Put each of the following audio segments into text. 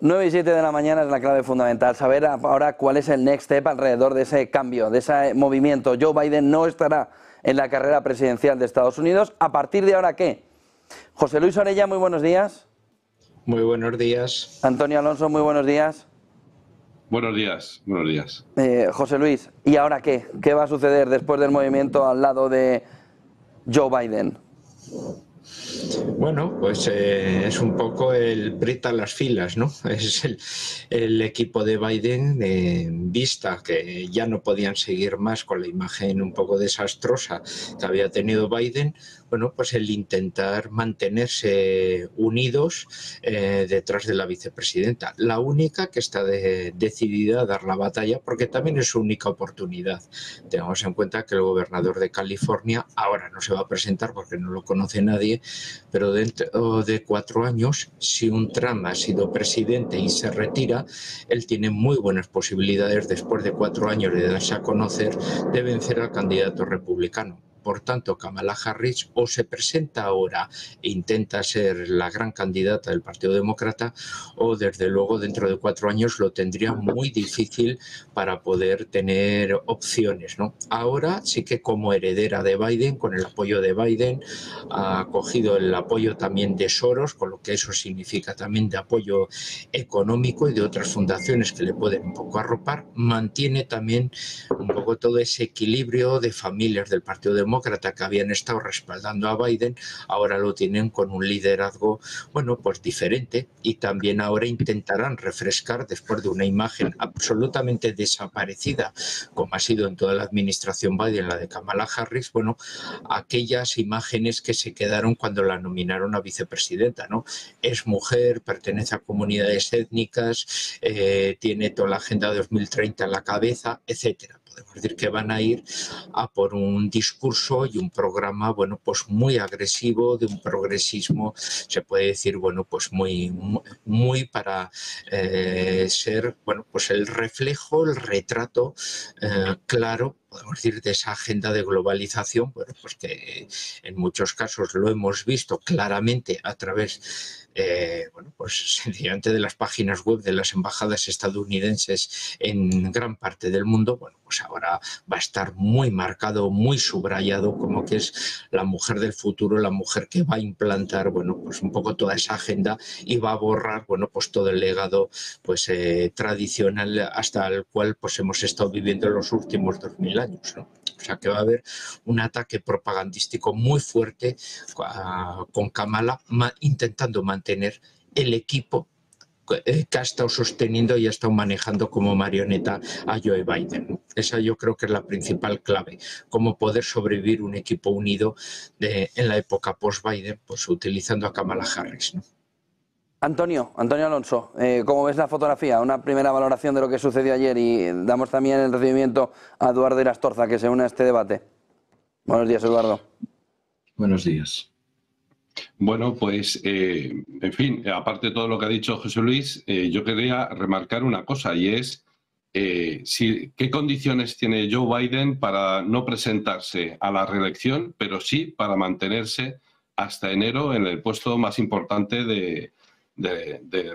9 y 7 de la mañana es la clave fundamental. Saber ahora cuál es el next step alrededor de ese cambio, de ese movimiento. Joe Biden no estará en la carrera presidencial de Estados Unidos. ¿A partir de ahora qué? José Luis Orella, muy buenos días. Muy buenos días. Antonio Alonso, muy buenos días. Buenos días, buenos días. José Luis, ¿y ahora qué? ¿Qué va a suceder después del movimiento al lado de Joe Biden? Bueno, pues es un poco el PRIT a las filas, ¿no? Es el equipo de Biden, vista que ya no podían seguir más con la imagen un poco desastrosa que había tenido Biden, bueno, pues el intentar mantenerse unidos detrás de la vicepresidenta, la única que está decidida a dar la batalla, porque también es su única oportunidad. Tengamos en cuenta que el gobernador de California ahora no se va a presentar porque no lo conoce nadie, pero dentro de 4 años, si un Trump ha sido presidente y se retira, él tiene muy buenas posibilidades, después de 4 años de darse a conocer, de vencer al candidato republicano. Por tanto, Kamala Harris o se presenta ahora e intenta ser la gran candidata del Partido Demócrata, o desde luego dentro de 4 años lo tendría muy difícil para poder tener opciones, ¿no? Ahora sí que como heredera de Biden, con el apoyo de Biden, ha cogido el apoyo también de Soros, con lo que eso significa también de apoyo económico y de otras fundaciones que le pueden un poco arropar, mantiene también un poco todo ese equilibrio de familias del Partido Demócrata que habían estado respaldando a Biden, ahora lo tienen con un liderazgo, bueno, pues diferente, y también ahora intentarán refrescar, después de una imagen absolutamente desaparecida, como ha sido en toda la administración Biden, la de Kamala Harris, bueno, aquellas imágenes que se quedaron cuando la nominaron a vicepresidenta, ¿no? Es mujer, pertenece a comunidades étnicas, tiene toda la Agenda 2030 en la cabeza, etcétera. Podemos decir que van a ir a por un discurso y un programa, bueno, pues muy agresivo, de un progresismo, se puede decir, bueno, pues muy para ser, bueno, pues el reflejo, el retrato claro, podemos decir, de esa agenda de globalización, bueno, pues que en muchos casos lo hemos visto claramente a través bueno, pues sencillamente de las páginas web de las embajadas estadounidenses en gran parte del mundo. Bueno, pues ahora va a estar muy marcado, muy subrayado como que es la mujer del futuro, la mujer que va a implantar, bueno, pues un poco toda esa agenda y va a borrar, bueno, pues todo el legado pues tradicional hasta el cual pues hemos estado viviendo en los últimos 2000 años, ¿no? O sea que va a haber un ataque propagandístico muy fuerte con Kamala intentando mantener el equipo que ha estado sosteniendo y ha estado manejando como marioneta a Joe Biden. Esa yo creo que es la principal clave, cómo poder sobrevivir un equipo unido en la época post-Biden, pues utilizando a Kamala Harris, ¿no? Antonio Alonso, ¿cómo ves la fotografía? Una primera valoración de lo que sucedió ayer y damos también el recibimiento a Eduardo Irastorza, que se une a este debate. Buenos días, Eduardo. Buenos días. Bueno, pues, en fin, aparte de todo lo que ha dicho José Luis, yo quería remarcar una cosa, y es qué condiciones tiene Joe Biden para no presentarse a la reelección, pero sí para mantenerse hasta enero en el puesto más importante de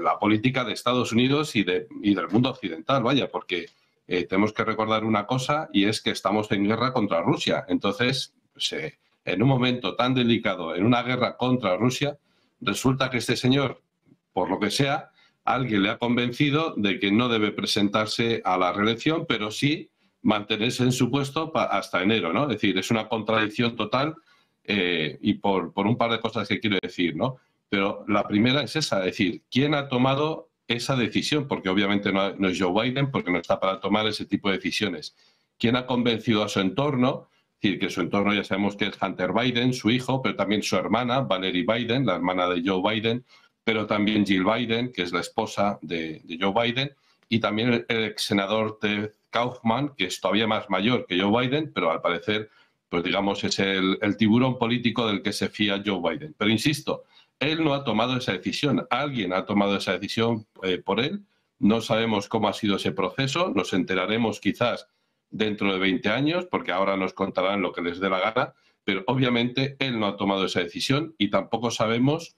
la política de Estados Unidos y del mundo occidental, vaya, porque tenemos que recordar una cosa, y es que estamos en guerra contra Rusia. Entonces, en un momento tan delicado, en una guerra contra Rusia, resulta que este señor, por lo que sea, alguien le ha convencido de que no debe presentarse a la reelección, pero sí mantenerse en su puesto hasta enero, ¿no? Es decir, es una contradicción total, y por un par de cosas que quiero decir, ¿no? Pero la primera es esa, es decir, ¿quién ha tomado esa decisión? Porque obviamente no es Joe Biden, porque no está para tomar ese tipo de decisiones. ¿Quién ha convencido a su entorno? Es decir, que su entorno ya sabemos que es Hunter Biden, su hijo, pero también su hermana, Valerie Biden, la hermana de Joe Biden, pero también Jill Biden, que es la esposa de Joe Biden, y también el ex senador Ted Kaufman, que es todavía más mayor que Joe Biden, pero al parecer, pues digamos, es el tiburón político del que se fía Joe Biden. Pero insisto, él no ha tomado esa decisión, alguien ha tomado esa decisión por él. No sabemos cómo ha sido ese proceso, nos enteraremos quizás dentro de 20 años, porque ahora nos contarán lo que les dé la gana, pero obviamente él no ha tomado esa decisión y tampoco sabemos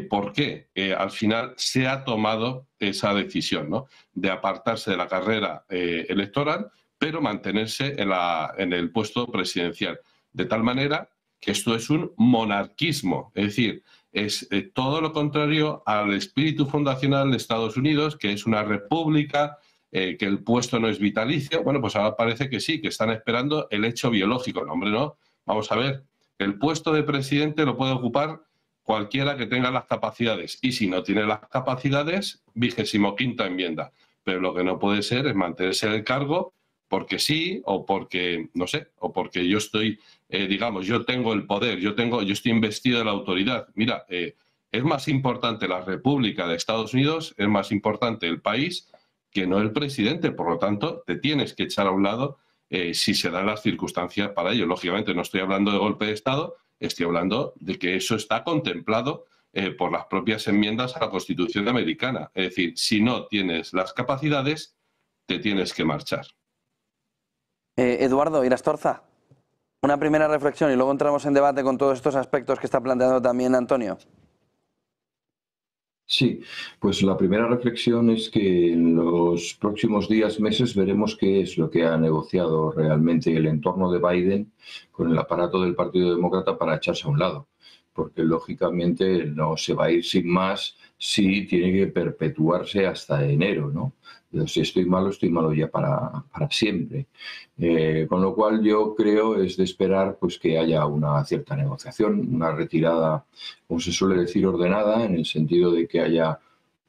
por qué al final se ha tomado esa decisión, ¿no?, de apartarse de la carrera electoral, pero mantenerse en el puesto presidencial. De tal manera que esto es un monarquismo, es decir, es todo lo contrario al espíritu fundacional de Estados Unidos, que es una república, que el puesto no es vitalicio. Bueno, pues ahora parece que sí, que están esperando el hecho biológico. No, hombre, no. Vamos a ver, el puesto de presidente lo puede ocupar cualquiera que tenga las capacidades, y si no tiene las capacidades, 25ª enmienda. Pero lo que no puede ser es mantenerse en el cargo porque sí, o porque, no sé, o porque yo estoy, digamos, yo tengo el poder, yo estoy investido de la autoridad. Mira, es más importante la República de Estados Unidos, es más importante el país que no el presidente. Por lo tanto, te tienes que echar a un lado si se dan las circunstancias para ello. Lógicamente, no estoy hablando de golpe de Estado, estoy hablando de que eso está contemplado por las propias enmiendas a la Constitución americana. Es decir, si no tienes las capacidades, te tienes que marchar. Eduardo Irastorza, una primera reflexión y luego entramos en debate con todos estos aspectos que está planteando también Antonio. Sí, pues la primera reflexión es que en los próximos días, meses, veremos qué es lo que ha negociado realmente el entorno de Biden con el aparato del Partido Demócrata para echarse a un lado, porque lógicamente no se va a ir sin más si tiene que perpetuarse hasta enero, ¿no? Si estoy malo ya para siempre. Con lo cual yo creo es de esperar pues que haya una cierta negociación, una retirada, como se suele decir, ordenada, en el sentido de que haya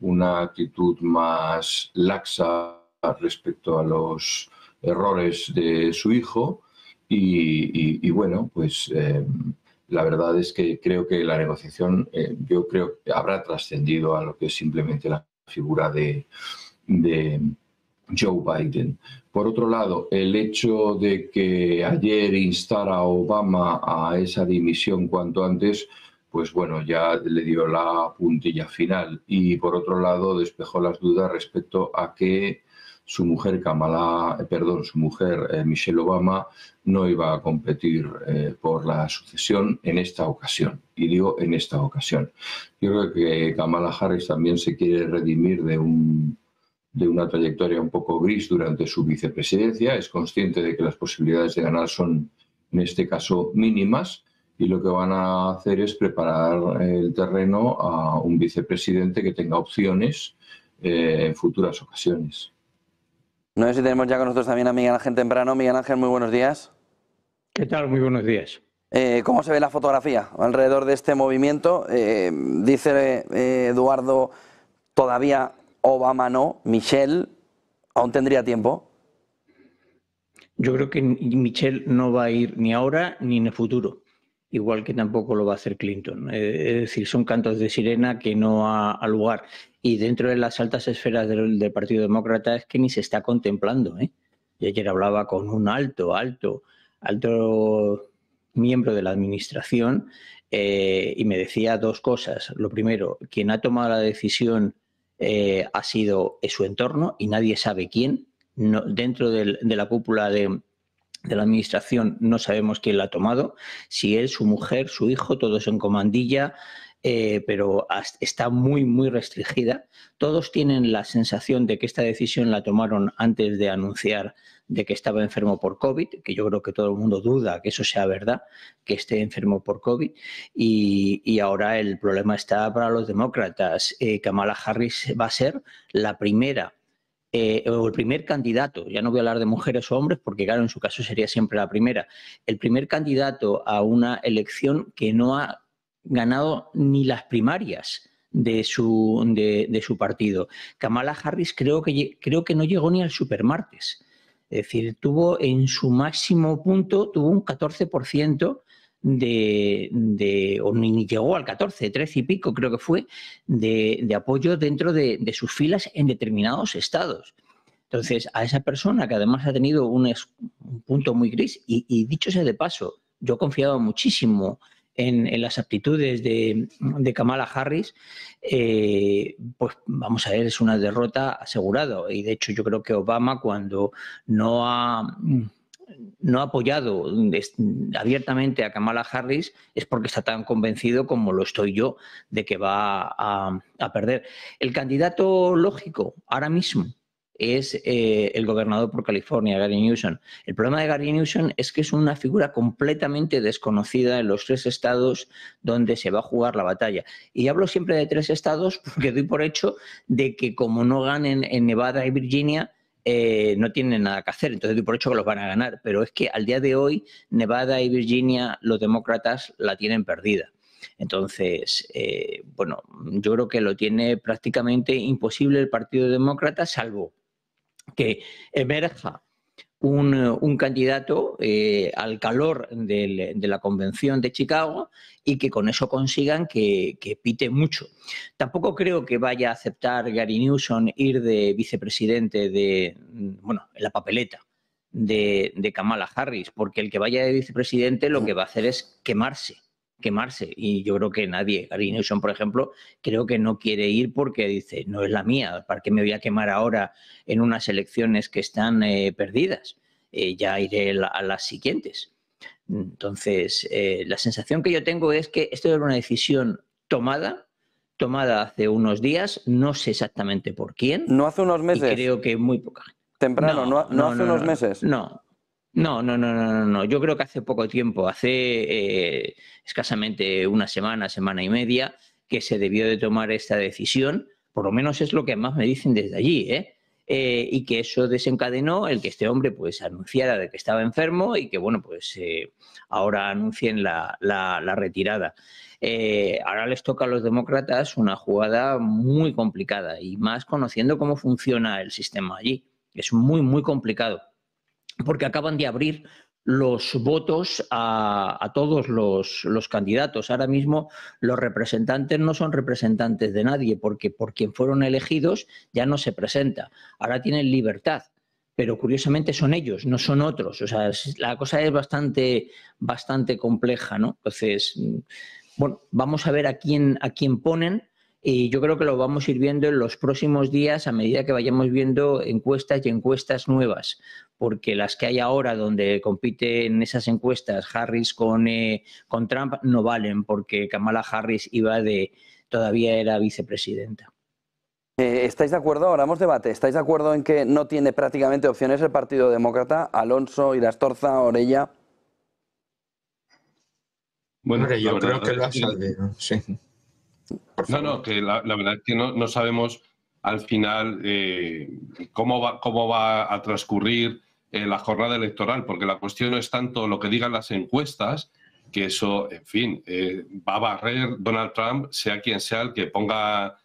una actitud más laxa respecto a los errores de su hijo y bueno, pues la verdad es que creo que la negociación yo creo que habrá trascendido a lo que es simplemente la figura de Joe Biden. Por otro lado, el hecho de que ayer instara a Obama a esa dimisión cuanto antes, pues bueno, ya le dio la puntilla final. Y por otro lado, despejó las dudas respecto a que su mujer Michelle Obama no iba a competir por la sucesión en esta ocasión. Y digo en esta ocasión. Yo creo que Kamala Harris también se quiere redimir de una trayectoria un poco gris durante su vicepresidencia. Es consciente de que las posibilidades de ganar son, en este caso, mínimas, y lo que van a hacer es preparar el terreno a un vicepresidente que tenga opciones en futuras ocasiones. No sé si tenemos ya con nosotros también a Miguel Ángel Temprano. Miguel Ángel, muy buenos días. ¿Qué tal? Muy buenos días. ¿Cómo se ve la fotografía alrededor de este movimiento? Dice Eduardo, todavía Obama no. Michelle, ¿aún tendría tiempo? Yo creo que Michelle no va a ir ni ahora ni en el futuro, igual que tampoco lo va a hacer Clinton. Es decir, son cantos de sirena que no ha lugar. Y dentro de las altas esferas del Partido Demócrata es que ni se está contemplando, ¿eh? Y ayer hablaba con un alto miembro de la administración y me decía dos cosas. Lo primero, quien ha tomado la decisión ha sido su entorno y nadie sabe quién. No, dentro de la cúpula de la administración no sabemos quién la ha tomado, si él, su mujer, su hijo, todos en comandilla, pero está muy restringida. Todos tienen la sensación de que esta decisión la tomaron antes de anunciar de que estaba enfermo por COVID, que yo creo que todo el mundo duda que eso sea verdad, que esté enfermo por COVID, y ahora el problema está para los demócratas. Kamala Harris va a ser la primera o el primer candidato, ya no voy a hablar de mujeres o hombres porque claro, en su caso sería siempre la primera, el primer candidato a una elección que no ha ganado ni las primarias de su partido. Kamala Harris creo que no llegó ni al supermartes. Es decir, tuvo en su máximo punto, tuvo un 14% o ni llegó al 14, 13 y pico creo que fue, de apoyo dentro de sus filas en determinados estados. Entonces, a esa persona que además ha tenido un punto muy gris, y dicho sea de paso, yo he confiado muchísimo en las aptitudes de Kamala Harris, pues vamos a ver, es una derrota asegurada. Y de hecho yo creo que Obama, cuando no ha no ha apoyado abiertamente a Kamala Harris es porque está tan convencido como lo estoy yo de que va a perder. El candidato lógico ahora mismo es el gobernador por California, Gary Newsom. El problema de Gary Newsom es que es una figura completamente desconocida en los 3 estados donde se va a jugar la batalla. Y hablo siempre de 3 estados porque doy por hecho de que como no ganen en Nevada y Virginia, no tienen nada que hacer, entonces doy por hecho que los van a ganar, pero es que al día de hoy Nevada y Virginia los demócratas la tienen perdida. Entonces, bueno, yo creo que lo tiene prácticamente imposible el Partido Demócrata, salvo que emerja un candidato al calor de la Convención de Chicago y que con eso consigan que pite mucho. Tampoco creo que vaya a aceptar Gary Newsom ir de vicepresidente en la papeleta de Kamala Harris, porque el que vaya de vicepresidente lo que va a hacer es quemarse. Y yo creo que nadie, Gary Newsom, por ejemplo, creo que no quiere ir porque dice, no es la mía, ¿para qué me voy a quemar ahora en unas elecciones que están perdidas? Ya iré a las siguientes. Entonces, la sensación que yo tengo es que esto era una decisión tomada hace unos días, no sé exactamente por quién. ¿No hace unos meses? Y creo que muy poca gente. ¿Temprano? ¿No hace unos meses? No. Yo creo que hace poco tiempo, hace escasamente una semana, semana y media, que se debió de tomar esta decisión. Por lo menos es lo que más me dicen desde allí, y que eso desencadenó el que este hombre pues anunciara de que estaba enfermo y que bueno pues ahora anuncien la retirada. Ahora les toca a los demócratas una jugada muy complicada y más conociendo cómo funciona el sistema allí. Es muy, muy complicado. Porque acaban de abrir los votos a todos los candidatos. Ahora mismo los representantes no son representantes de nadie, porque por quien fueron elegidos ya no se presenta. Ahora tienen libertad, pero curiosamente son ellos, no son otros. O sea, la cosa es bastante compleja, ¿no? Entonces, bueno, vamos a ver a quién ponen. Y yo creo que lo vamos a ir viendo en los próximos días a medida que vayamos viendo encuestas y encuestas nuevas, porque las que hay ahora donde compiten esas encuestas Harris con Trump no valen, porque Kamala Harris todavía era vicepresidenta. ¿Estáis de acuerdo? Ahora hemos debate. ¿Estáis de acuerdo en que no tiene prácticamente opciones el Partido Demócrata? Alonso, Irastorza, Orella. Bueno, hombre, yo creo que lo ha salido, sí. No, que la verdad es que no sabemos al final cómo va a transcurrir la jornada electoral, porque la cuestión no es tanto lo que digan las encuestas, que eso, en fin, va a barrer Donald Trump, sea quien sea el que pongan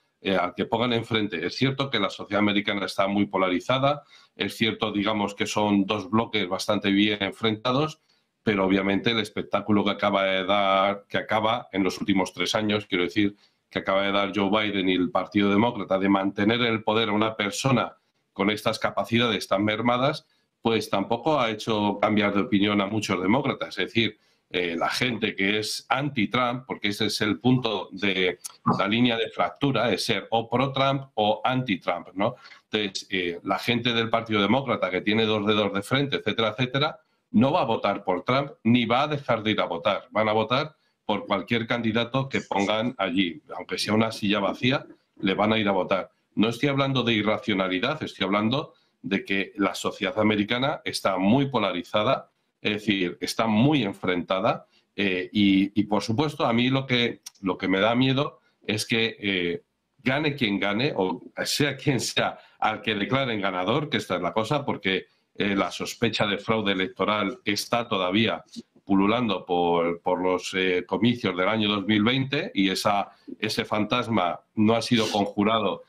enfrente. Es cierto que la sociedad americana está muy polarizada, es cierto, digamos, que son 2 bloques bastante bien enfrentados, pero obviamente el espectáculo que acaba en los últimos 3 años, quiero decir, que acaba de dar Joe Biden y el Partido Demócrata de mantener en el poder a una persona con estas capacidades tan mermadas, pues tampoco ha hecho cambiar de opinión a muchos demócratas. Es decir, la gente que es anti-Trump, porque ese es el punto de la línea de fractura, es ser o pro-Trump o anti-Trump, ¿no? Entonces, la gente del Partido Demócrata que tiene 2 dedos de frente, etcétera, etcétera, no va a votar por Trump ni va a dejar de ir a votar. Van a votar por cualquier candidato que pongan allí. Aunque sea una silla vacía, le van a ir a votar. No estoy hablando de irracionalidad, estoy hablando de que la sociedad americana está muy polarizada, es decir, está muy enfrentada y por supuesto, a mí lo que me da miedo es que gane quien gane, o sea quien sea al que declaren ganador, que esta es la cosa, porque la sospecha de fraude electoral está todavía pululando por los comicios del año 2020 y ese fantasma no ha sido conjurado,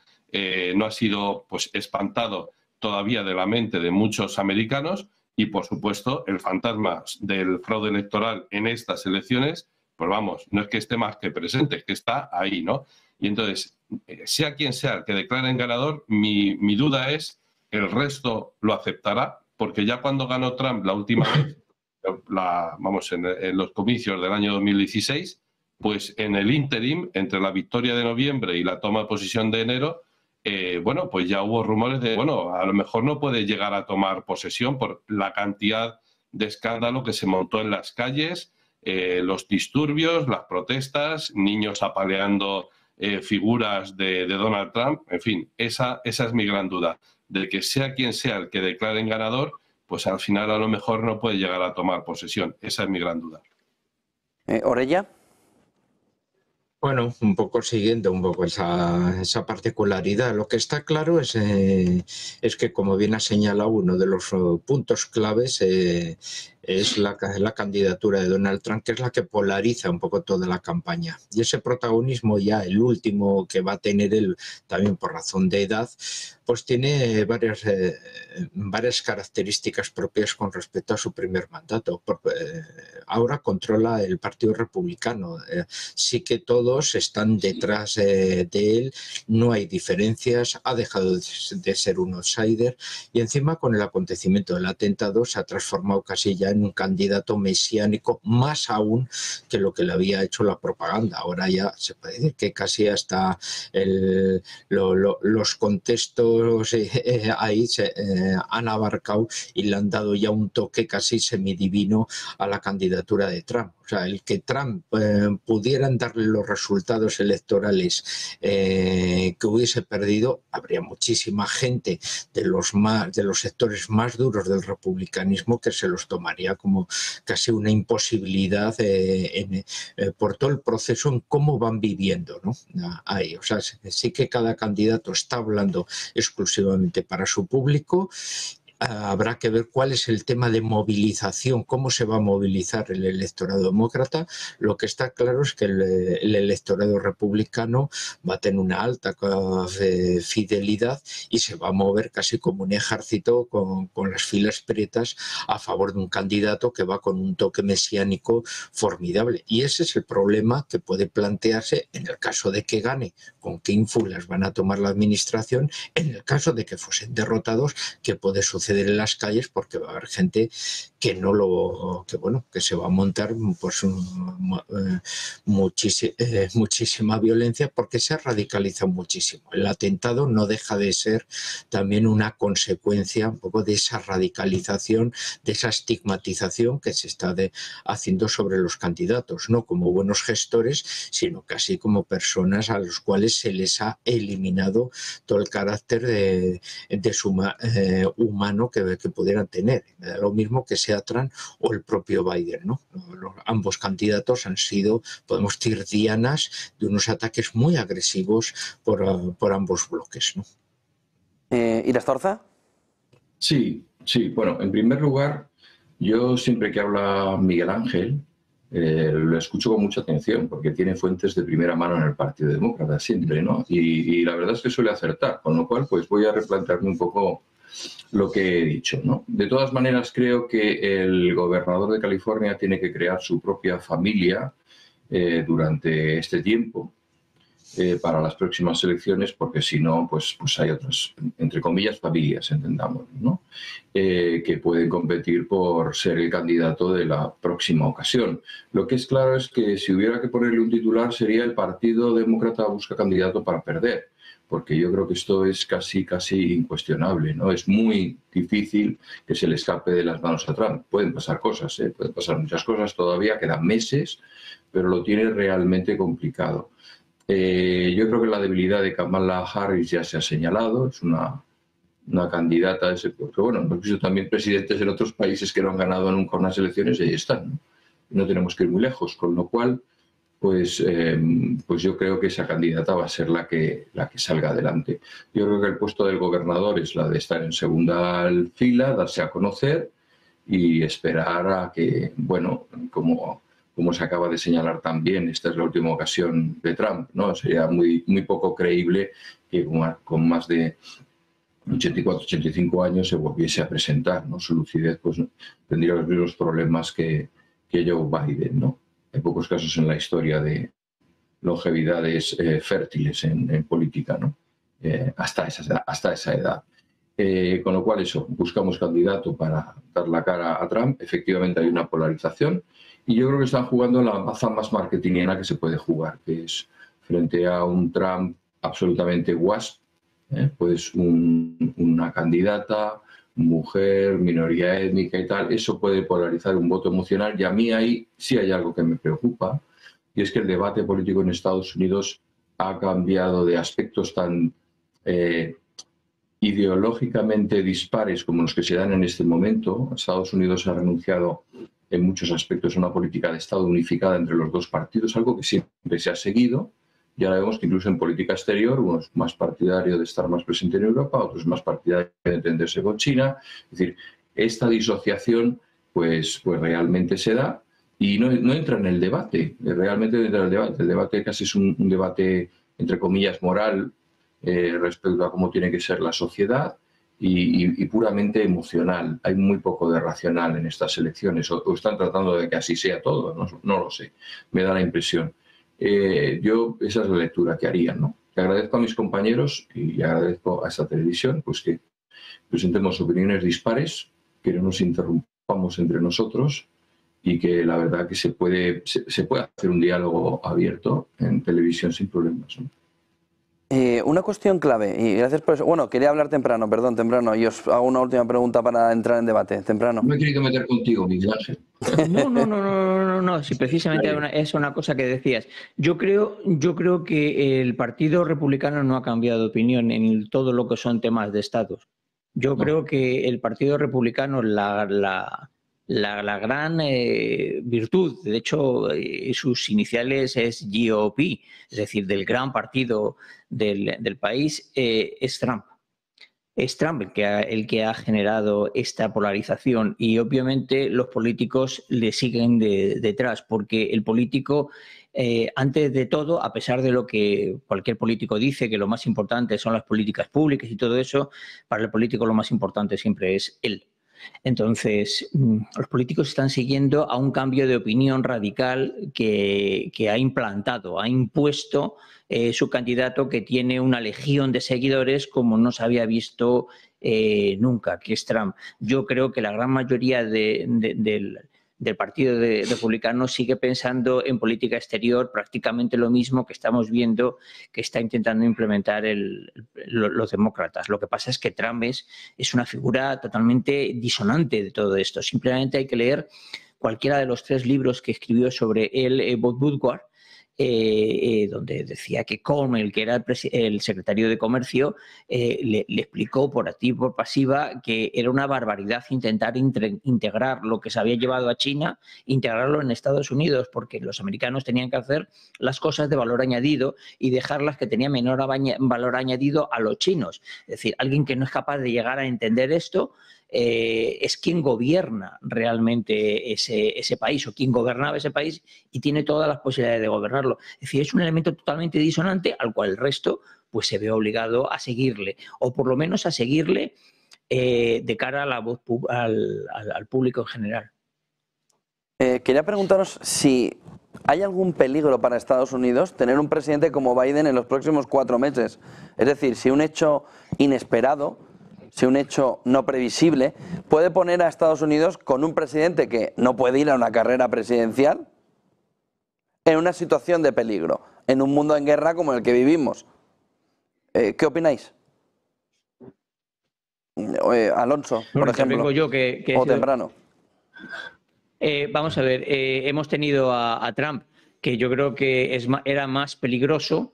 no ha sido pues espantado todavía de la mente de muchos americanos y, por supuesto, el fantasma del fraude electoral en estas elecciones, pues vamos, no es que esté más que presente, es que está ahí, ¿no? Y entonces, sea quien sea el que declaren ganador, mi duda es, el resto lo aceptará, porque ya cuando ganó Trump la última vez, en los comicios del año 2016, pues en el ínterim, entre la victoria de noviembre y la toma de posesión de enero, bueno, pues ya hubo rumores de, bueno, a lo mejor no puede llegar a tomar posesión por la cantidad de escándalo que se montó en las calles, los disturbios, las protestas, niños apaleando figuras de Donald Trump. En fin, esa es mi gran duda, de que sea quien sea el que declaren ganador, pues al final a lo mejor no puede llegar a tomar posesión. Esa es mi gran duda. ¿Orella? Bueno, un poco siguiendo un poco esa particularidad. Lo que está claro es que, como bien ha señalado, uno de los puntos claves es la candidatura de Donald Trump, que es la que polariza un poco toda la campaña. Y ese protagonismo, ya el último que va a tener él, también por razón de edad, pues tiene varias características propias con respecto a su primer mandato. Ahora controla el Partido Republicano. Sí que todos están detrás de él, no hay diferencias, ha dejado de ser un outsider y encima con el acontecimiento del atentado se ha transformado casi ya en un candidato mesiánico, más aún que lo que le había hecho la propaganda. Ahora ya se puede decir que casi hasta los contextos ahí se han abarcado y le han dado ya un toque casi semidivino a la candidatura de Trump. O sea, el que Trump pudieran darle los resultados electorales que hubiese perdido, habría muchísima gente de los sectores más duros del republicanismo que se los tomaría como casi una imposibilidad por todo el proceso en cómo van viviendo, ¿no? Ahí, o sea, sí que cada candidato está hablando exclusivamente para su público. Habrá que ver cuál es el tema de movilización, cómo se va a movilizar el electorado demócrata. Lo que está claro es que el electorado republicano va a tener una alta fidelidad y se va a mover casi como un ejército con las filas prietas a favor de un candidato que va con un toque mesiánico formidable. Y ese es el problema que puede plantearse en el caso de que gane, con qué ínfulas van a tomar la administración, en el caso de que fuesen derrotados, que puede suceder en las calles, porque va a haber gente que que se va a montar pues muchísima violencia, porque se radicaliza muchísimo. El atentado no deja de ser también una consecuencia un poco de esa radicalización, de esa estigmatización que se está haciendo sobre los candidatos, no como buenos gestores, sino casi como personas a los cuales se les ha eliminado todo el carácter de humano que pudieran tener. Me da lo mismo que sea Trump o el propio Biden, ¿no? Ambos candidatos han sido, podemos decir, dianas de unos ataques muy agresivos por ambos bloques, ¿no? ¿Irastorza? Sí. Bueno, en primer lugar, yo siempre que habla Miguel Ángel, lo escucho con mucha atención, porque tiene fuentes de primera mano en el Partido Demócrata, siempre, ¿no? Y la verdad es que suele acertar, con lo cual pues voy a replantearme un poco lo que he dicho, ¿no? De todas maneras, creo que el gobernador de California tiene que crear su propia familia durante este tiempo para las próximas elecciones, porque si no, pues hay otras, entre comillas, familias, entendamos, ¿no? Que pueden competir por ser el candidato de la próxima ocasión. Lo que es claro es que si hubiera que ponerle un titular sería el Partido Demócrata busca candidato para perder, porque yo creo que esto es casi incuestionable, ¿no? Es muy difícil que se le escape de las manos a Trump. Pueden pasar cosas, pueden pasar muchas cosas todavía, quedan meses, pero lo tiene realmente complicado. Yo creo que la debilidad de Kamala Harris ya se ha señalado, es una candidata, porque bueno, hemos visto también presidentes en otros países que no han ganado nunca unas elecciones y ahí están, ¿no? No tenemos que ir muy lejos, con lo cual pues yo creo que esa candidata va a ser la que salga adelante. Yo creo que el puesto del gobernador es la de estar en segunda fila, darse a conocer y esperar a que, bueno, como se acaba de señalar también, esta es la última ocasión de Trump, ¿no? Sería muy poco creíble que con más de 84, 85 años se volviese a presentar, ¿no? Su lucidez pues tendría los mismos problemas que Joe Biden, ¿no? Hay pocos casos en la historia de longevidades fértiles en política, ¿no? Hasta esa edad. Con lo cual eso, buscamos candidato para dar la cara a Trump. Efectivamente hay una polarización y yo creo que están jugando la baza más marketingiana que se puede jugar, que es frente a un Trump absolutamente wasp, pues una candidata mujer, minoría étnica y tal, eso puede polarizar un voto emocional, y a mí ahí sí hay algo que me preocupa, y es que el debate político en Estados Unidos ha cambiado de aspectos tan ideológicamente dispares como los que se dan en este momento. Estados Unidos ha renunciado en muchos aspectos a una política de Estado unificada entre los dos partidos, algo que siempre se ha seguido, y ahora vemos que incluso en política exterior, unos más partidarios de estar más presente en Europa, otros más partidarios de entenderse con China. Es decir, esta disociación pues realmente se da y no entra en el debate, realmente no entra en el debate. El debate casi es un debate, entre comillas, moral respecto a cómo tiene que ser la sociedad y puramente emocional. Hay muy poco de racional en estas elecciones, o están tratando de que así sea todo, no lo sé, me da la impresión. Yo esa es la lectura que haría, ¿no? Le agradezco a mis compañeros y agradezco a esta televisión pues que presentemos opiniones dispares, que no nos interrumpamos entre nosotros y que la verdad que se puede hacer un diálogo abierto en televisión sin problemas, ¿no? Una cuestión clave, y gracias por eso. Bueno, quería hablar temprano, y os hago una última pregunta para entrar en debate. Temprano. No me he querido meter contigo, Miguel Ángel. No, si precisamente es una cosa que decías. Yo creo que el Partido Republicano no ha cambiado de opinión en todo lo que son temas de estatus. Yo creo que el Partido Republicano, la gran virtud, de hecho, sus iniciales es GOP, es decir, del gran partido del país, es Trump. Es Trump el que ha generado esta polarización y obviamente los políticos le siguen detrás, porque el político, antes de todo, a pesar de lo que cualquier político dice, que lo más importante son las políticas públicas y todo eso, para el político lo más importante siempre es él. Entonces, los políticos están siguiendo a un cambio de opinión radical que ha impuesto su candidato, que tiene una legión de seguidores como no se había visto nunca, que es Trump. Yo creo que la gran mayoría del Partido Republicano sigue pensando en política exterior prácticamente lo mismo que estamos viendo que está intentando implementar los demócratas. Lo que pasa es que Trump es una figura totalmente disonante de todo esto. Simplemente hay que leer cualquiera de los 3 libros que escribió sobre él, Bob Woodward, donde decía que Cornell, que era el secretario de Comercio, le explicó por activa y por pasiva que era una barbaridad intentar integrar lo que se había llevado a China, integrarlo en Estados Unidos, porque los americanos tenían que hacer las cosas de valor añadido y dejar las que tenían menor valor añadido a los chinos. Es decir, alguien que no es capaz de llegar a entender esto es quien gobierna realmente ese país, o quien gobernaba ese país y tiene todas las posibilidades de gobernarlo. Es decir, es un elemento totalmente disonante al cual el resto pues se ve obligado a seguirle, o por lo menos a seguirle de cara a la voz al público en general. Quería preguntaros si hay algún peligro para Estados Unidos tener un presidente como Biden en los próximos 4 meses. Es decir, si un hecho inesperado, si un hecho no previsible, puede poner a Estados Unidos con un presidente que no puede ir a una carrera presidencial en una situación de peligro, en un mundo en guerra como el que vivimos. ¿Qué opináis? Alonso, por ejemplo, o temprano. Vamos a ver, hemos tenido a Trump, que yo creo que era más peligroso,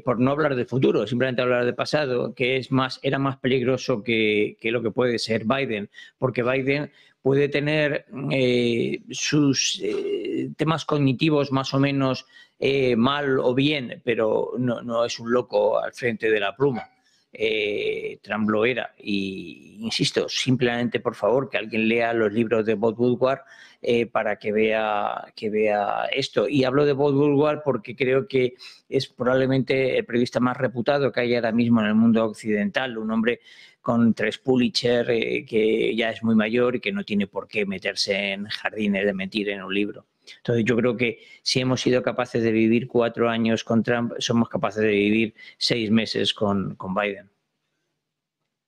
por no hablar de futuro, simplemente hablar de pasado, que era más peligroso que lo que puede ser Biden, porque Biden puede tener sus temas cognitivos más o menos mal o bien, pero no es un loco al frente de la pluma. Trump lo era, y insisto, simplemente por favor que alguien lea los libros de Bob Woodward para que vea esto. Y hablo de Bob Woodward porque creo que es probablemente el periodista más reputado que hay ahora mismo en el mundo occidental, un hombre con 3 Pulitzer, que ya es muy mayor y que no tiene por qué meterse en jardines de mentir en un libro. Entonces yo creo que si hemos sido capaces de vivir 4 años con Trump, somos capaces de vivir 6 meses con Biden.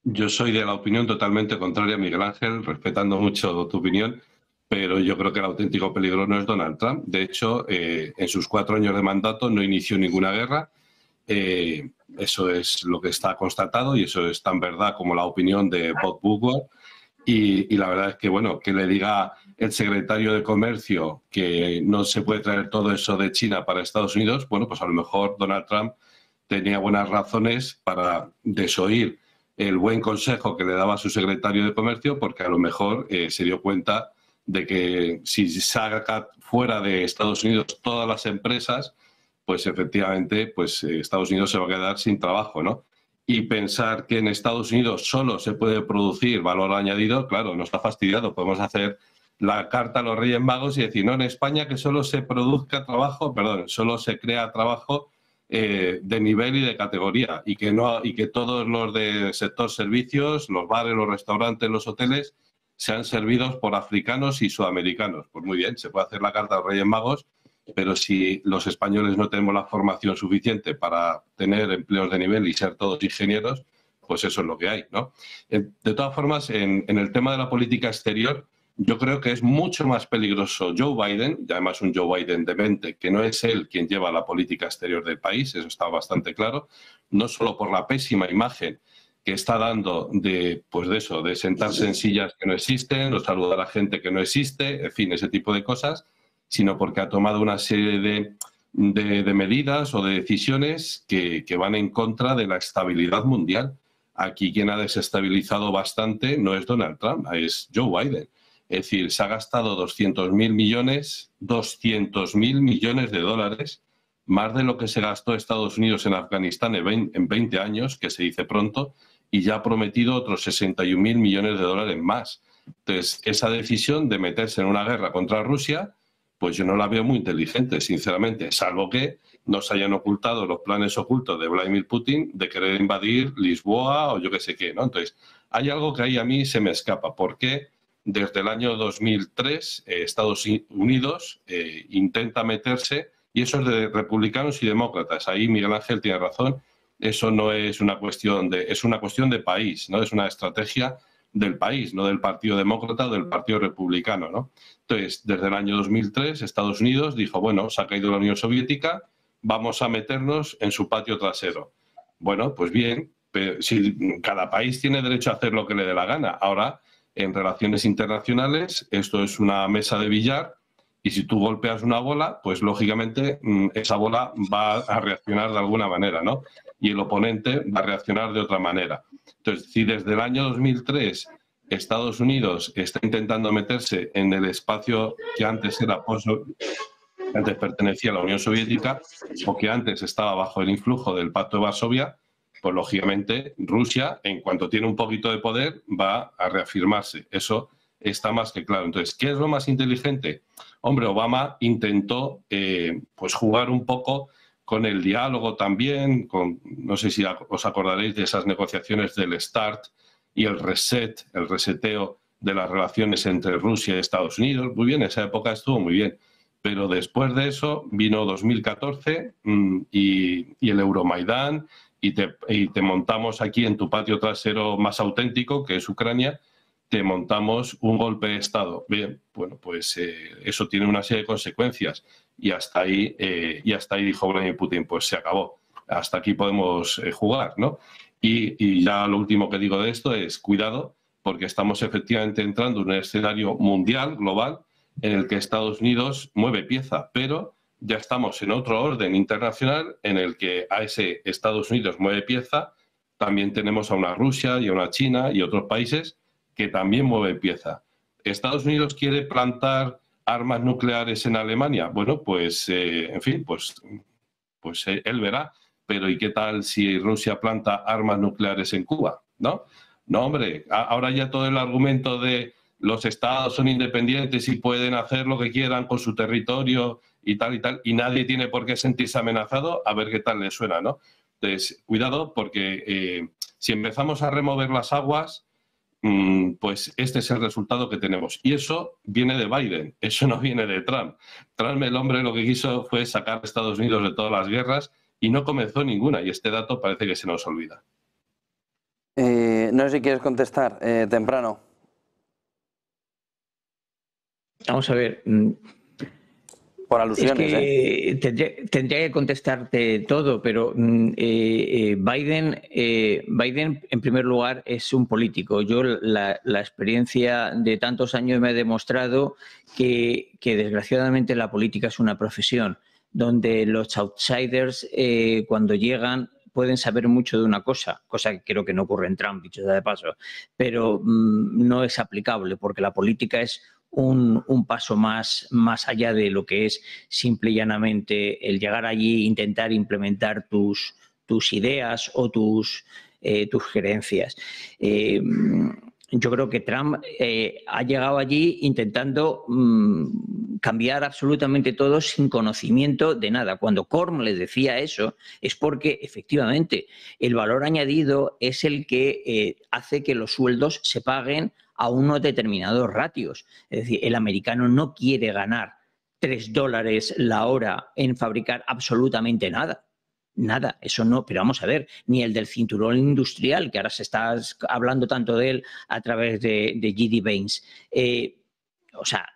Yo soy de la opinión totalmente contraria, Miguel Ángel, respetando mucho tu opinión, pero yo creo que el auténtico peligro no es Donald Trump. De hecho, en sus 4 años de mandato no inició ninguna guerra Eso es lo que está constatado y eso es tan verdad como la opinión de Bob Woodward. Y la verdad es que, bueno, que le diga el secretario de Comercio que no se puede traer todo eso de China para Estados Unidos, bueno, pues a lo mejor Donald Trump tenía buenas razones para desoír el buen consejo que le daba su secretario de Comercio, porque a lo mejor se dio cuenta de que si saca fuera de Estados Unidos todas las empresas, pues efectivamente pues Estados Unidos se va a quedar sin trabajo, ¿no? Y pensar que en Estados Unidos solo se puede producir valor añadido, claro, nos está fastidiado. Podemos hacer la carta a los Reyes Magos y decir, no, en España que solo se produzca trabajo, perdón, solo se crea trabajo de nivel y de categoría y que todos los del sector servicios, los bares, los restaurantes, los hoteles, sean servidos por africanos y sudamericanos. Pues muy bien, se puede hacer la carta a los Reyes Magos, pero si los españoles no tenemos la formación suficiente para tener empleos de nivel y ser todos ingenieros, pues eso es lo que hay, ¿no? De todas formas, en el tema de la política exterior, yo creo que es mucho más peligroso Joe Biden, y además un Joe Biden demente, que no es él quien lleva la política exterior del país, eso está bastante claro, no solo por la pésima imagen que está dando de sentarse en sillas que no existen, o saludar a gente que no existe, en fin, ese tipo de cosas, sino porque ha tomado una serie de medidas o de decisiones que van en contra de la estabilidad mundial. Aquí quien ha desestabilizado bastante no es Donald Trump, es Joe Biden. Es decir, se ha gastado 200.000 millones de dólares, más de lo que se gastó Estados Unidos en Afganistán en 20 años, que se dice pronto, y ya ha prometido otros 61.000 millones de dólares más. Entonces, esa decisión de meterse en una guerra contra Rusia, pues yo no la veo muy inteligente, sinceramente, salvo que nos hayan ocultado los planes ocultos de Vladimir Putin de querer invadir Lisboa o yo qué sé qué, ¿no? Entonces, hay algo que ahí a mí se me escapa. ¿Por qué desde el año 2003 Estados Unidos intenta meterse, y eso es de republicanos y demócratas? Ahí Miguel Ángel tiene razón, eso no es una cuestión es una cuestión de país, ¿no? Es una estrategia del país, no del Partido Demócrata o del Partido Republicano, ¿no? Entonces, desde el año 2003, Estados Unidos dijo, bueno, se ha caído la Unión Soviética, vamos a meternos en su patio trasero. Bueno, pues bien, pero si cada país tiene derecho a hacer lo que le dé la gana. Ahora, en relaciones internacionales, esto es una mesa de billar y si tú golpeas una bola, pues lógicamente esa bola va a reaccionar de alguna manera, ¿no? Y el oponente va a reaccionar de otra manera. Entonces, si desde el año 2003 Estados Unidos está intentando meterse en el espacio que antes antes pertenecía a la Unión Soviética o que antes estaba bajo el influjo del Pacto de Varsovia, pues lógicamente Rusia, en cuanto tiene un poquito de poder, va a reafirmarse. Eso está más que claro. Entonces, ¿qué es lo más inteligente? Hombre, Obama intentó pues jugar un poco con el diálogo también, no sé si os acordaréis de esas negociaciones del START y el reseteo de las relaciones entre Rusia y Estados Unidos. Muy bien, esa época estuvo muy bien. Pero después de eso vino 2014 y el Euromaidán y te montamos aquí en tu patio trasero más auténtico, que es Ucrania, te montamos un golpe de Estado. Bien, bueno, pues eso tiene una serie de consecuencias y hasta ahí dijo Vladimir Putin, pues se acabó, hasta aquí podemos jugar, ¿no? Y ya lo último que digo de esto es cuidado, porque estamos efectivamente entrando en un escenario mundial, global, en el que Estados Unidos mueve pieza, pero ya estamos en otro orden internacional en el que a ese Estados Unidos mueve pieza, también tenemos a una Rusia y a una China y otros países que también mueven pieza. ¿Estados Unidos quiere plantar armas nucleares en Alemania? Bueno, pues, en fin, pues él verá. Pero ¿y qué tal si Rusia planta armas nucleares en Cuba? ¿No? No, hombre, ahora ya todo el argumento de los estados son independientes y pueden hacer lo que quieran con su territorio y tal, y nadie tiene por qué sentirse amenazado, a ver qué tal le suena, ¿no? Entonces, cuidado, porque si empezamos a remover las aguas, pues este es el resultado que tenemos. Y eso viene de Biden, eso no viene de Trump. Trump, el hombre, lo que quiso fue sacar a Estados Unidos de todas las guerras y no comenzó ninguna, y este dato parece que se nos olvida. No sé si quieres contestar, Temprano. Vamos a ver. Por alusiones, es que tendría que contestarte todo, pero Biden, en primer lugar, es un político. Yo la experiencia de tantos años me ha demostrado que desgraciadamente la política es una profesión donde los outsiders, cuando llegan, pueden saber mucho de una cosa que creo que no ocurre en Trump, dicho sea de paso, pero no es aplicable porque la política es un paso más allá de lo que es simple y llanamente el llegar allí e intentar implementar tus ideas o tus gerencias. Yo creo que Trump ha llegado allí intentando cambiar absolutamente todo sin conocimiento de nada. Cuando Corm les decía eso es porque efectivamente el valor añadido es el que hace que los sueldos se paguen a unos determinados ratios. Es decir, el americano no quiere ganar $3 la hora en fabricar absolutamente nada. Nada, eso no, pero vamos a ver, ni el del cinturón industrial, que ahora se está hablando tanto de él a través de G.D. Vance. O sea,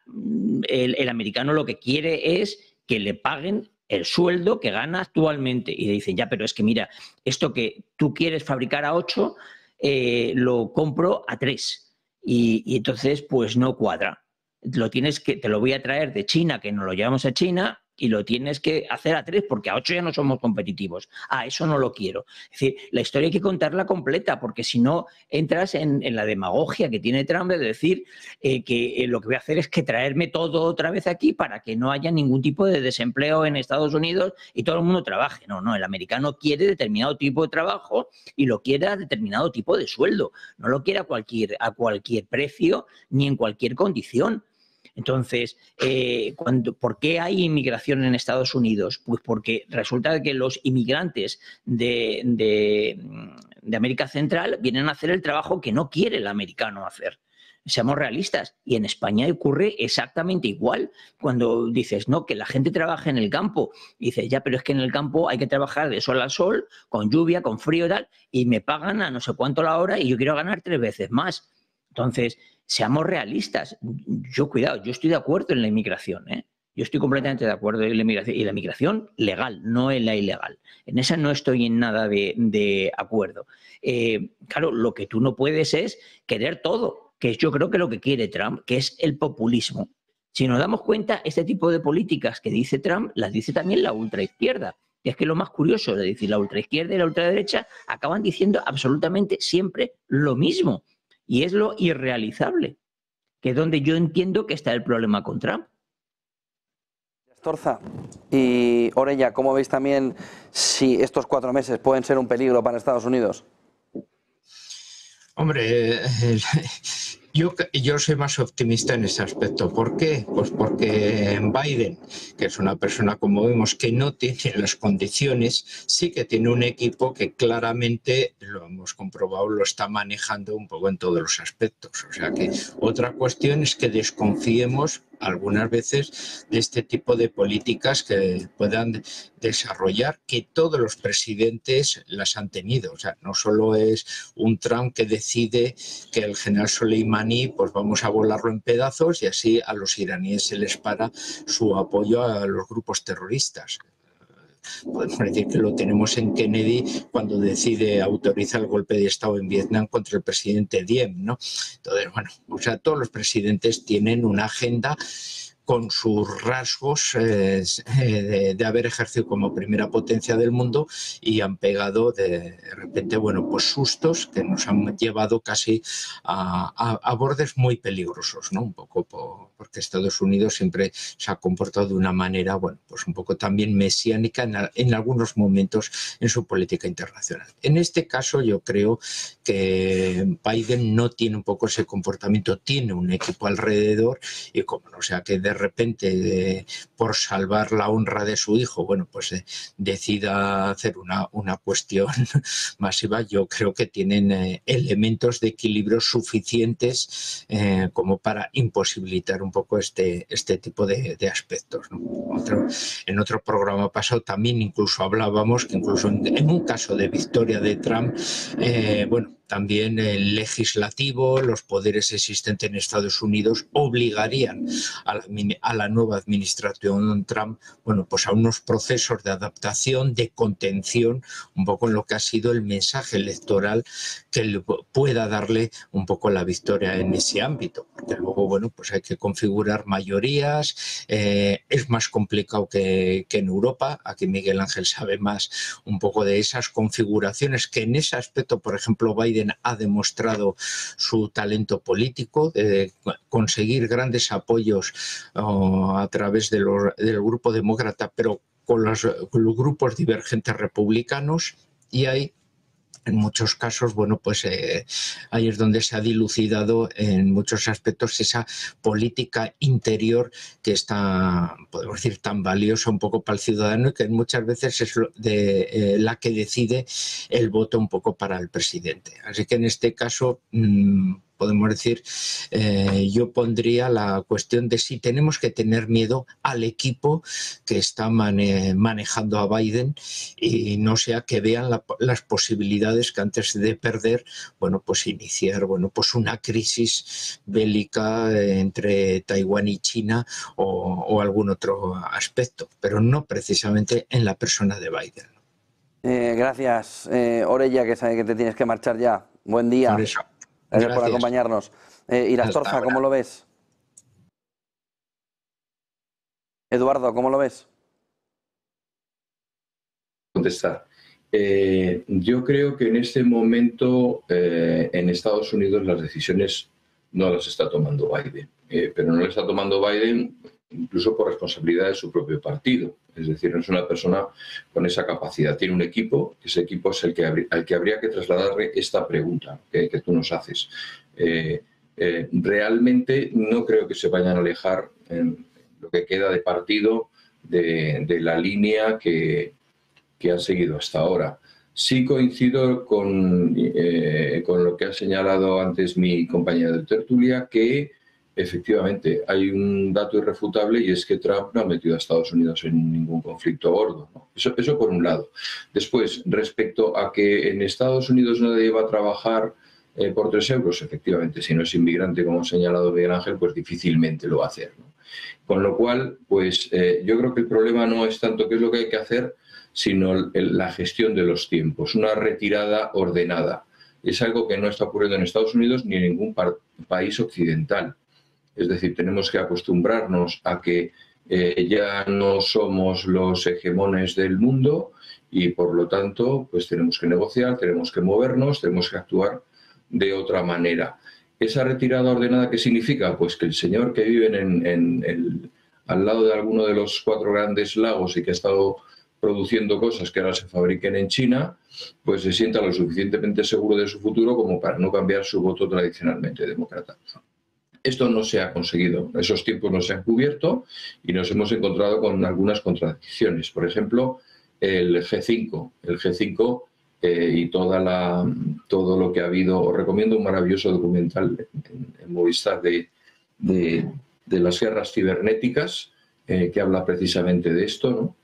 el americano lo que quiere es que le paguen el sueldo que gana actualmente. Y le dicen, ya, pero es que mira, esto que tú quieres fabricar a 8, lo compro a 3. Y entonces, pues no cuadra. Te lo voy a traer de China, que nos lo llevamos a China, y lo tienes que hacer a 3, porque a 8 ya no somos competitivos. Eso no lo quiero. Es decir, la historia hay que contarla completa, porque si no entras en la demagogia que tiene Trump de decir que lo que voy a hacer es que traerme todo otra vez aquí para que no haya ningún tipo de desempleo en Estados Unidos y todo el mundo trabaje. No, el americano quiere determinado tipo de trabajo y lo quiere a determinado tipo de sueldo. No lo quiere a cualquier precio ni en cualquier condición. Entonces, ¿por qué hay inmigración en Estados Unidos? Pues porque resulta que los inmigrantes de América Central vienen a hacer el trabajo que no quiere el americano hacer. Seamos realistas. Y en España ocurre exactamente igual. Cuando dices, no, que la gente trabaja en el campo, dices, ya, pero es que en el campo hay que trabajar de sol a sol, con lluvia, con frío y tal, y me pagan a no sé cuánto la hora y yo quiero ganar 3 veces más. Entonces, seamos realistas. Yo estoy de acuerdo en la inmigración, ¿eh? Yo estoy completamente de acuerdo en la inmigración, y la inmigración legal, no en la ilegal. En esa no estoy en nada de acuerdo. Claro, lo que tú no puedes es querer todo, que yo creo que lo que quiere Trump, que es el populismo. Si nos damos cuenta, este tipo de políticas que dice Trump, las dice también la ultraizquierda. Y es que lo más curioso de decir la ultraizquierda y la ultraderecha acaban diciendo absolutamente siempre lo mismo. Y es lo irrealizable, que es donde yo entiendo que está el problema con Trump. Astorza y Orella, ¿cómo veis también si estos 4 meses pueden ser un peligro para Estados Unidos? Hombre, yo soy más optimista en ese aspecto. ¿Por qué? Pues porque Biden, que es una persona, como vemos, que no tiene las condiciones, sí que tiene un equipo que claramente, lo hemos comprobado, lo está manejando un poco en todos los aspectos. O sea que otra cuestión es que desconfiemos algunas veces de este tipo de políticas que puedan desarrollar, que todos los presidentes las han tenido. O sea, no solo es un Trump que decide que el general Soleimani, pues vamos a volarlo en pedazos y así a los iraníes se les para su apoyo a los grupos terroristas. Podemos decir que lo tenemos en Kennedy cuando decide autorizar el golpe de Estado en Vietnam contra el presidente Diem, ¿no? Entonces, bueno, o sea, todos los presidentes tienen una agenda con sus rasgos de haber ejercido como primera potencia del mundo y han pegado de repente, bueno, pues sustos que nos han llevado casi a bordes muy peligrosos, ¿no? Un poco porque Estados Unidos siempre se ha comportado de una manera, bueno, pues un poco también mesiánica en algunos momentos en su política internacional. En este caso yo creo que Biden no tiene un poco ese comportamiento, tiene un equipo alrededor y como no sea que de repente por salvar la honra de su hijo, bueno, pues decida hacer una cuestión masiva, yo creo que tienen elementos de equilibrio suficientes como para imposibilitar un poco este tipo de aspectos, ¿no? En otro programa pasado también incluso hablábamos que incluso en un caso de victoria de Trump, bueno, también el legislativo, los poderes existentes en Estados Unidos obligarían a la nueva administración Trump, bueno, pues a unos procesos de adaptación, de contención, un poco en lo que ha sido el mensaje electoral que pueda darle un poco la victoria en ese ámbito. Porque luego, bueno, pues hay que configurar mayorías, es más complicado que en Europa. Aquí Miguel Ángel sabe más un poco de esas configuraciones, que en ese aspecto, por ejemplo, Biden ha demostrado su talento político, de conseguir grandes apoyos a través del grupo demócrata, pero con los grupos divergentes republicanos, y hay en muchos casos, bueno, pues ahí es donde se ha dilucidado en muchos aspectos esa política interior que está, podemos decir, tan valiosa un poco para el ciudadano, y que muchas veces es la que decide el voto un poco para el presidente. Así que en este caso podemos decir, yo pondría la cuestión de si tenemos que tener miedo al equipo que está manejando a Biden, y no sea que vean las posibilidades que antes de perder, bueno, pues iniciar, bueno, pues una crisis bélica entre Taiwán y China o algún otro aspecto, pero no precisamente en la persona de Biden. Gracias, Orella, que sabe que te tienes que marchar ya. Buen día. Por eso. Gracias por acompañarnos. Irastorza, ¿cómo lo ves? Eduardo, ¿cómo lo ves? Contestar. Yo creo que en este momento en Estados Unidos las decisiones no las está tomando Biden, pero no las está tomando Biden incluso por responsabilidad de su propio partido. Es decir, no es una persona con esa capacidad. Tiene un equipo, ese equipo es al que habría que trasladarle esta pregunta que tú nos haces. Realmente no creo que se vayan a alejar en lo que queda de partido de la línea que han seguido hasta ahora. Sí coincido con lo que ha señalado antes mi compañera de tertulia, que efectivamente hay un dato irrefutable, y es que Trump no ha metido a Estados Unidos en ningún conflicto gordo, ¿no? Eso por un lado. Después, respecto a que en Estados Unidos nadie va a trabajar por 3 euros, efectivamente, si no es inmigrante, como ha señalado Miguel Ángel, pues difícilmente lo va a hacer, ¿no? Con lo cual, pues yo creo que el problema no es tanto qué es lo que hay que hacer, sino la gestión de los tiempos, una retirada ordenada. Es algo que no está ocurriendo en Estados Unidos ni en ningún país occidental. Es decir, tenemos que acostumbrarnos a que ya no somos los hegemones del mundo, y por lo tanto pues tenemos que negociar, tenemos que movernos, tenemos que actuar de otra manera. ¿Esa retirada ordenada qué significa? Pues que el señor que vive al lado de alguno de los 4 grandes lagos y que ha estado produciendo cosas que ahora se fabriquen en China, pues se sienta lo suficientemente seguro de su futuro como para no cambiar su voto tradicionalmente demócrata. Esto no se ha conseguido, esos tiempos no se han cubierto, y nos hemos encontrado con algunas contradicciones. Por ejemplo, el G5. El G5 y todo lo que ha habido. Os recomiendo un maravilloso documental en Movistar de las guerras cibernéticas, que habla precisamente de esto, ¿no?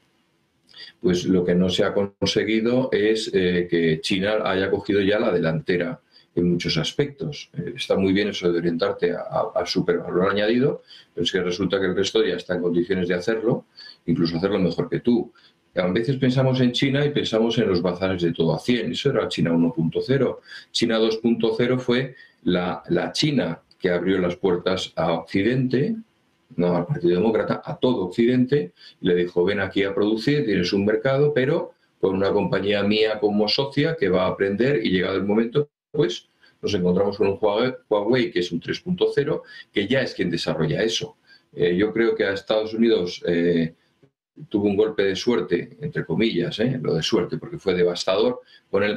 Pues lo que no se ha conseguido es que China haya cogido ya la delantera en muchos aspectos. Está muy bien eso de orientarte a supervalor añadido, pero es que resulta que el resto ya está en condiciones de hacerlo, incluso hacerlo mejor que tú. A veces pensamos en China y pensamos en los bazares de todo a 100. Eso era China 1.0. China 2.0 fue la China que abrió las puertas a Occidente, no al Partido Demócrata, a todo Occidente, y le dijo: ven aquí a producir, tienes un mercado, pero con una compañía mía como socia que va a aprender, y llegado el momento, pues nos encontramos con un Huawei que es un 3.0, que ya es quien desarrolla eso. Yo creo que a Estados Unidos tuvo un golpe de suerte, entre comillas, lo de suerte, porque fue devastador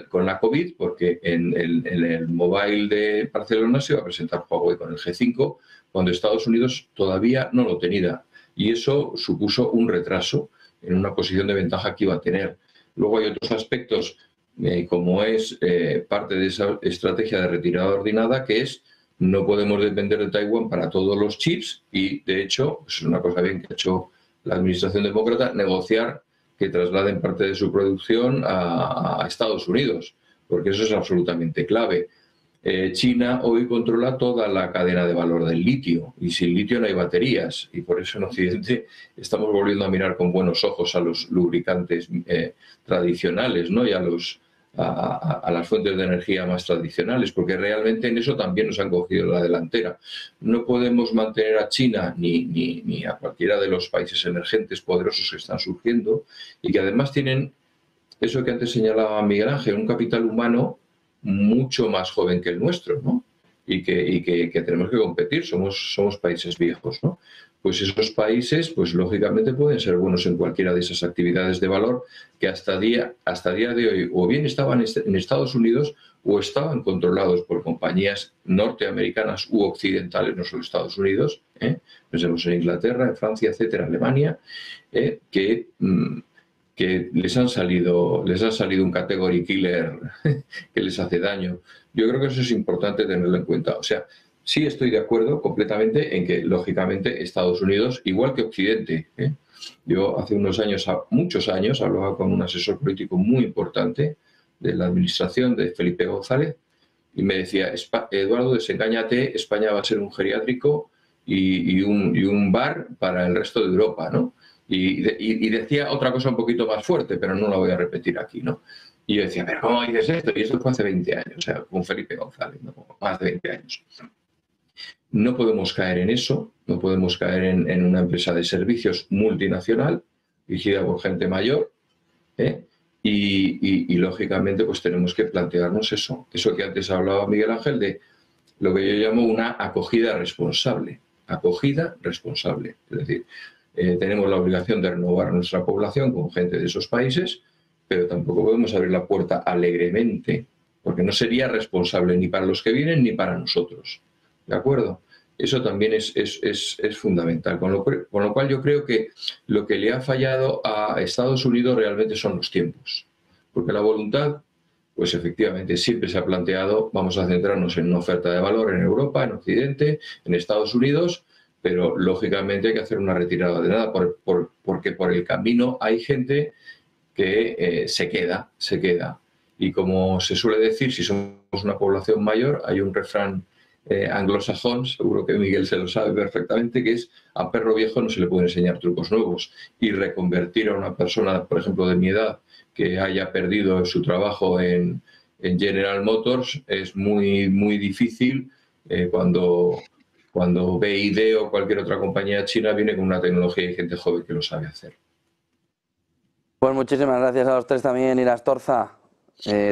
con la COVID, porque en el mobile de Barcelona se iba a presentar Huawei con el G5, cuando Estados Unidos todavía no lo tenía, y eso supuso un retraso en una posición de ventaja que iba a tener. Luego hay otros aspectos, como es parte de esa estrategia de retirada ordenada, que es no podemos depender de Taiwán para todos los chips, y de hecho es una cosa bien que ha hecho la administración demócrata, negociar que trasladen parte de su producción a Estados Unidos, porque eso es absolutamente clave. China hoy controla toda la cadena de valor del litio y sin litio no hay baterías y por eso en Occidente estamos volviendo a mirar con buenos ojos a los lubricantes tradicionales, ¿no? Y a las fuentes de energía más tradicionales, porque realmente en eso también nos han cogido la delantera. No podemos mantener a China ni a cualquiera de los países emergentes poderosos que están surgiendo y que además tienen eso que antes señalaba Miguel Ángel, un capital humano mucho más joven que el nuestro, ¿no? Y que tenemos que competir, somos países viejos, ¿no? Pues esos países, pues lógicamente pueden ser buenos en cualquiera de esas actividades de valor que hasta día de hoy o bien estaban en Estados Unidos o estaban controlados por compañías norteamericanas u occidentales, no solo Estados Unidos, pensemos en Inglaterra, en Francia, etcétera, Alemania, que les han salido un category killer que les hace daño. Yo creo que eso es importante tenerlo en cuenta. O sea, sí estoy de acuerdo completamente en que, lógicamente, Estados Unidos, igual que Occidente, yo hace muchos años, hablaba con un asesor político muy importante de la administración de Felipe González y me decía, Eduardo, desengáñate, España va a ser un geriátrico y un bar para el resto de Europa, ¿no? Y decía otra cosa un poquito más fuerte, pero no la voy a repetir aquí, ¿no? Y yo decía, ¿pero cómo dices esto? Y esto fue hace 20 años, o sea, con Felipe González, ¿no? Más de 20 años. No podemos caer en eso, no podemos caer en una empresa de servicios multinacional, dirigida por gente mayor, y lógicamente pues tenemos que plantearnos eso que antes hablaba Miguel Ángel, de lo que yo llamo una acogida responsable. Acogida responsable, es decir, tenemos la obligación de renovar nuestra población con gente de esos países, pero tampoco podemos abrir la puerta alegremente, porque no sería responsable ni para los que vienen ni para nosotros. ¿De acuerdo? Eso también es fundamental. Con lo cual yo creo que lo que le ha fallado a Estados Unidos realmente son los tiempos. Porque la voluntad, pues efectivamente siempre se ha planteado, vamos a centrarnos en una oferta de valor en Europa, en Occidente, en Estados Unidos, pero lógicamente hay que hacer una retirada de nada, porque por el camino hay gente que se queda. Y como se suele decir, si somos una población mayor, hay un refrán anglosajón, seguro que Miguel se lo sabe perfectamente, que es: a perro viejo no se le pueden enseñar trucos nuevos. Y reconvertir a una persona, por ejemplo, de mi edad, que haya perdido su trabajo en General Motors, es muy, muy difícil cuando BYD o cualquier otra compañía china viene con una tecnología y gente joven que lo sabe hacer. Pues muchísimas gracias a los tres también. Irastorza,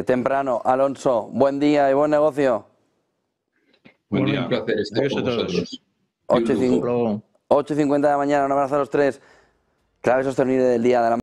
temprano. Alonso, buen día y buen negocio. Buen día. Un placer estar con vosotros. 8:50 de la mañana. Un abrazo a los tres. Clave sostenible del día de la